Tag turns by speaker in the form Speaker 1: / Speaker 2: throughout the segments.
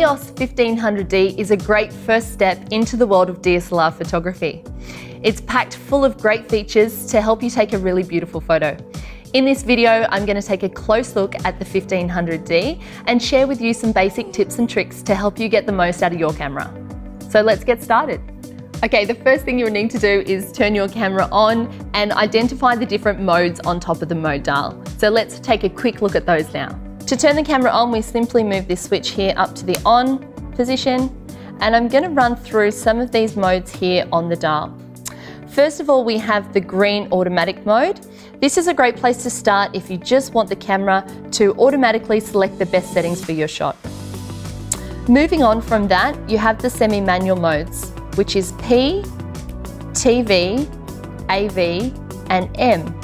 Speaker 1: EOS 1500D is a great first step into the world of DSLR photography. It's packed full of great features to help you take a really beautiful photo. In this video, I'm going to take a close look at the 1500D and share with you some basic tips and tricks to help you get the most out of your camera. So let's get started. Okay, the first thing you'll need to do is turn your camera on and identify the different modes on top of the mode dial. So let's take a quick look at those now. To turn the camera on, we simply move this switch here up to the on position, and I'm going to run through some of these modes here on the dial. First of all, we have the green automatic mode. This is a great place to start if you just want the camera to automatically select the best settings for your shot. Moving on from that, you have the semi-manual modes, which is P, TV, AV, and M.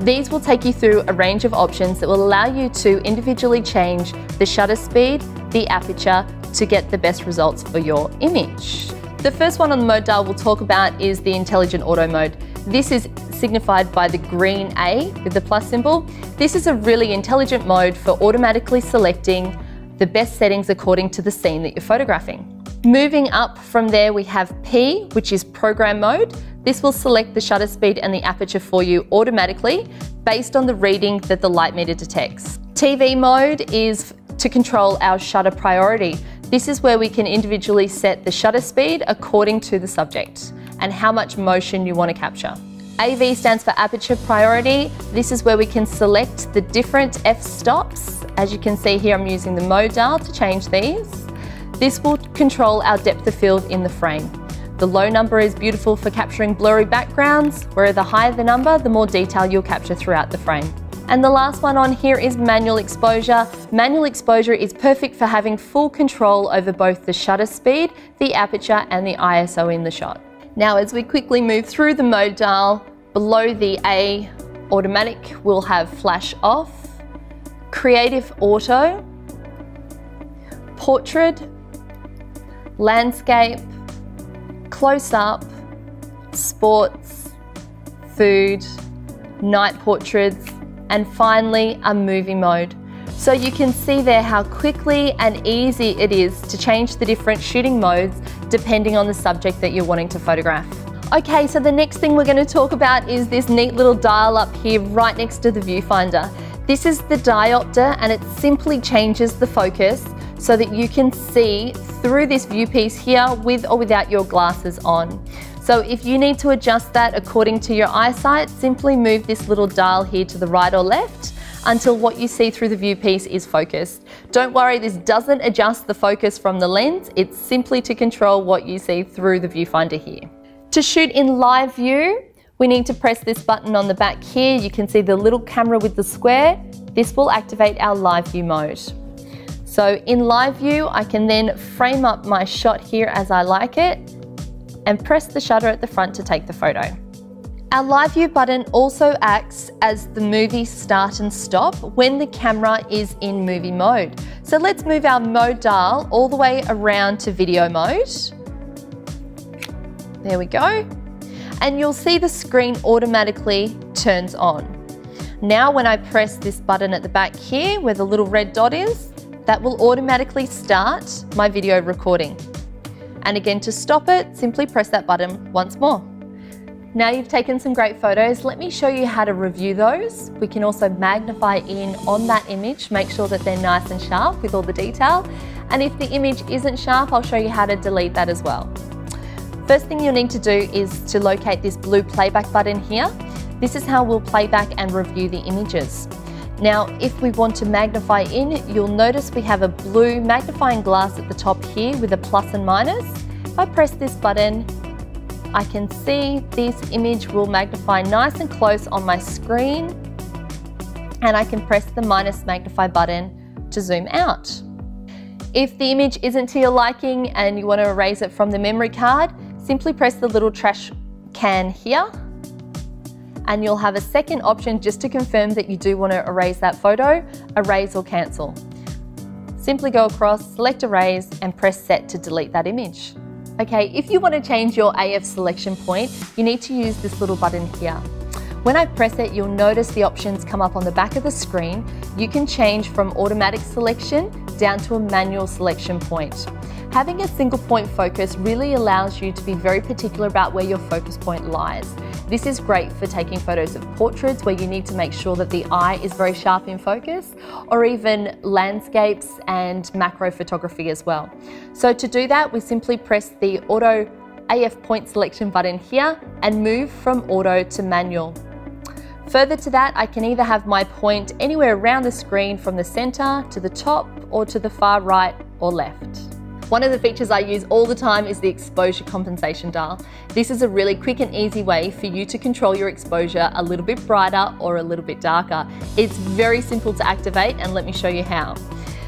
Speaker 1: These will take you through a range of options that will allow you to individually change the shutter speed, the aperture, to get the best results for your image. The first one on the mode dial we'll talk about is the intelligent auto mode. This is signified by the green A with the plus symbol. This is a really intelligent mode for automatically selecting the best settings according to the scene that you're photographing. Moving up from there, we have P, which is program mode. This will select the shutter speed and the aperture for you automatically based on the reading that the light meter detects. TV mode is to control our shutter priority. This is where we can individually set the shutter speed according to the subject and how much motion you want to capture. AV stands for aperture priority. This is where we can select the different f-stops. As you can see here, I'm using the mode dial to change these. This will control our depth of field in the frame. The low number is beautiful for capturing blurry backgrounds, where the higher the number, the more detail you'll capture throughout the frame. And the last one on here is manual exposure. Manual exposure is perfect for having full control over both the shutter speed, the aperture, and the ISO in the shot. Now, as we quickly move through the mode dial, below the A automatic, we'll have flash off, creative auto, portrait, landscape, close-up, sports, food, night portraits, and finally a movie mode. So you can see there how quickly and easy it is to change the different shooting modes depending on the subject that you're wanting to photograph. Okay, so the next thing we're going to talk about is this neat little dial up here right next to the viewfinder. This is the diopter, and it simply changes the focus so that you can see through this viewpiece here with or without your glasses on. So if you need to adjust that according to your eyesight, simply move this little dial here to the right or left until what you see through the viewpiece is focused. Don't worry, this doesn't adjust the focus from the lens, it's simply to control what you see through the viewfinder here. To shoot in live view, we need to press this button on the back here. You can see the little camera with the square. This will activate our live view mode. So in live view, I can then frame up my shot here as I like it and press the shutter at the front to take the photo. Our live view button also acts as the movie start and stop when the camera is in movie mode. So let's move our mode dial all the way around to video mode. There we go. And you'll see the screen automatically turns on. Now when I press this button at the back here where the little red dot is, that will automatically start my video recording. And again, to stop it, simply press that button once more. Now you've taken some great photos, let me show you how to review those. We can also magnify in on that image, make sure that they're nice and sharp with all the detail. And if the image isn't sharp, I'll show you how to delete that as well. First thing you'll need to do is to locate this blue playback button here. This is how we'll play back and review the images. Now, if we want to magnify in, you'll notice we have a blue magnifying glass at the top here with a plus and minus. If I press this button, I can see this image will magnify nice and close on my screen, and I can press the minus magnify button to zoom out. If the image isn't to your liking and you want to erase it from the memory card, simply press the little trash can here, and you'll have a second option just to confirm that you do want to erase that photo, erase or cancel. Simply go across, select erase, and press set to delete that image. Okay, if you want to change your AF selection point, you need to use this little button here. When I press it, you'll notice the options come up on the back of the screen. You can change from automatic selection down to a manual selection point. Having a single point focus really allows you to be very particular about where your focus point lies. This is great for taking photos of portraits where you need to make sure that the eye is very sharp in focus, or even landscapes and macro photography as well. So to do that, we simply press the Auto AF Point Selection button here and move from auto to manual. Further to that, I can either have my point anywhere around the screen from the center to the top or to the far right or left. One of the features I use all the time is the exposure compensation dial. This is a really quick and easy way for you to control your exposure a little bit brighter or a little bit darker. It's very simple to activate, and let me show you how.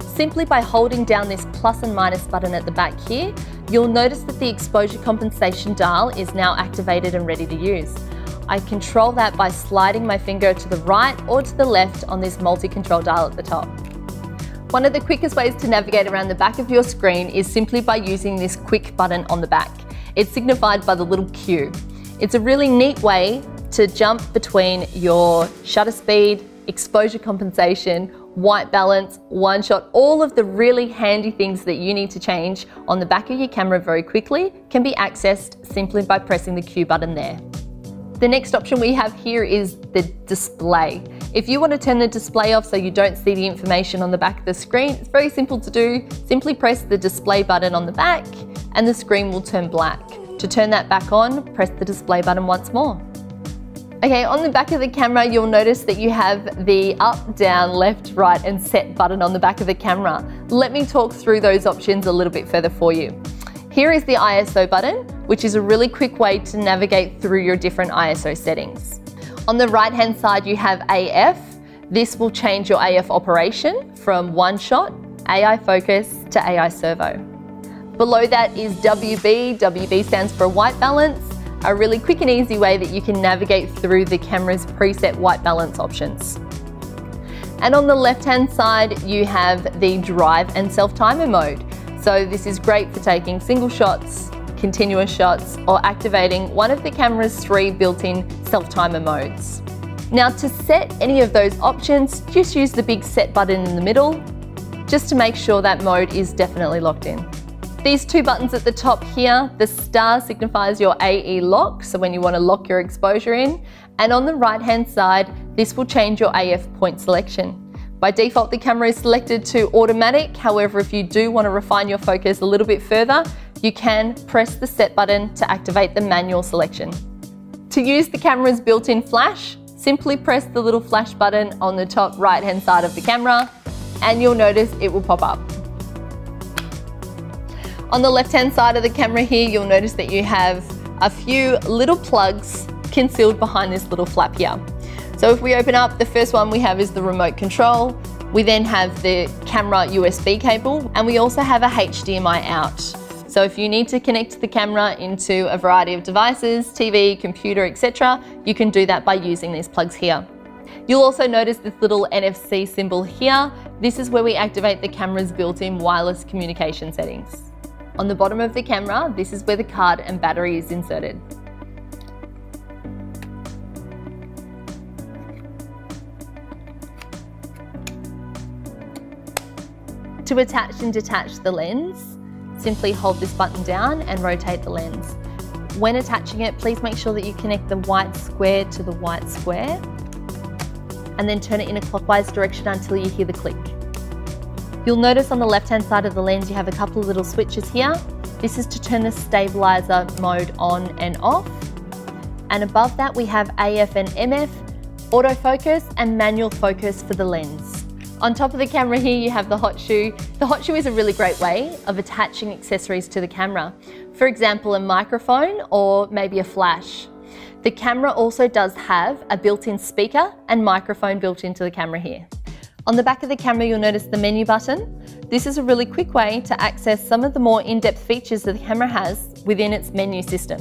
Speaker 1: Simply by holding down this plus and minus button at the back here, you'll notice that the exposure compensation dial is now activated and ready to use. I control that by sliding my finger to the right or to the left on this multi-control dial at the top. One of the quickest ways to navigate around the back of your screen is simply by using this quick button on the back. It's signified by the little Q. It's a really neat way to jump between your shutter speed, exposure compensation, white balance, one shot, all of the really handy things that you need to change on the back of your camera very quickly can be accessed simply by pressing the Q button there. The next option we have here is the display. If you want to turn the display off so you don't see the information on the back of the screen, it's very simple to do. Simply press the display button on the back and the screen will turn black. To turn that back on, press the display button once more. Okay, on the back of the camera, you'll notice that you have the up, down, left, right, and set button on the back of the camera. Let me talk through those options a little bit further for you. Here is the ISO button, which is a really quick way to navigate through your different ISO settings. On the right-hand side, you have AF. This will change your AF operation from one shot, AI focus, to AI servo. Below that is WB. WB stands for white balance, a really quick and easy way that you can navigate through the camera's preset white balance options. And on the left-hand side, you have the drive and self-timer mode. So this is great for taking single shots, continuous shots, or activating one of the camera's 3 built-in self-timer modes. Now to set any of those options, just use the big set button in the middle, just to make sure that mode is definitely locked in. These 2 buttons at the top here, the star signifies your AE lock, so when you want to lock your exposure in, and on the right-hand side, this will change your AF point selection. By default, the camera is selected to automatic. However, if you do want to refine your focus a little bit further, you can press the set button to activate the manual selection. To use the camera's built-in flash, simply press the little flash button on the top right-hand side of the camera, and you'll notice it will pop up. On the left-hand side of the camera here, you'll notice that you have a few little plugs concealed behind this little flap here. So if we open up, the first one we have is the remote control. We then have the camera USB cable, and we also have a HDMI out. So if you need to connect the camera into a variety of devices, TV, computer, etc., you can do that by using these plugs here. You'll also notice this little NFC symbol here. This is where we activate the camera's built-in wireless communication settings. On the bottom of the camera, this is where the card and battery is inserted. To attach and detach the lens, simply hold this button down and rotate the lens. When attaching it, please make sure that you connect the white square to the white square, and then turn it in a clockwise direction until you hear the click. You'll notice on the left-hand side of the lens you have a couple of little switches here. This is to turn the stabilizer mode on and off. And above that we have AF and MF, autofocus and manual focus for the lens. On top of the camera here you have the hot shoe. The hot shoe is a really great way of attaching accessories to the camera. For example, a microphone or maybe a flash. The camera also does have a built-in speaker and microphone built into the camera here. On the back of the camera you'll notice the menu button. This is a really quick way to access some of the more in-depth features that the camera has within its menu system.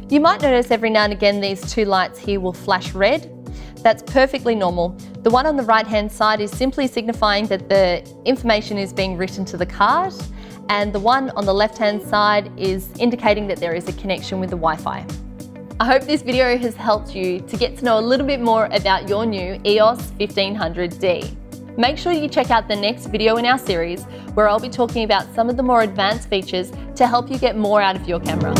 Speaker 1: You might notice every now and again these 2 lights here will flash red. That's perfectly normal. The one on the right-hand side is simply signifying that the information is being written to the card, and the one on the left-hand side is indicating that there is a connection with the Wi-Fi. I hope this video has helped you to get to know a little bit more about your new EOS 1500D. Make sure you check out the next video in our series where I'll be talking about some of the more advanced features to help you get more out of your camera.